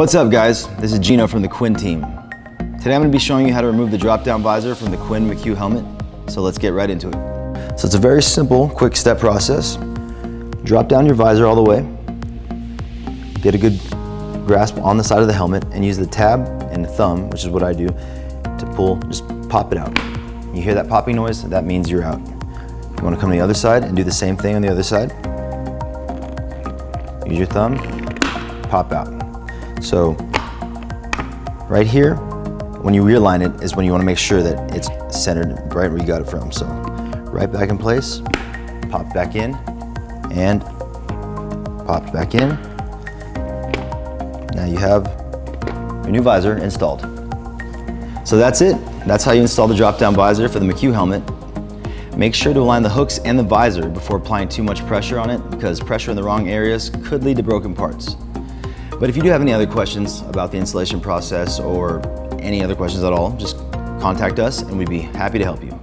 What's up guys? This is Gino from the Quin team. Today I'm going to be showing you how to remove the drop-down visor from the Quin McQ helmet. So let's get right into it. So it's a very simple, quick step process. Drop down your visor all the way. Get a good grasp on the side of the helmet and use the tab and the thumb, which is what I do, to pull, just pop it out. You hear that popping noise? That means you're out. You want to come to the other side and do the same thing on the other side. Use your thumb, pop out. So right here, when you realign it is when you want to make sure that it's centered right where you got it from. So right back in place, pop back in, and popped back in. Now you have your new visor installed. So that's it. That's how you install the drop-down visor for the McQ helmet. Make sure to align the hooks and the visor before applying too much pressure on it, because pressure in the wrong areas could lead to broken parts. But if you do have any other questions about the installation process or any other questions at all, just contact us and we'd be happy to help you.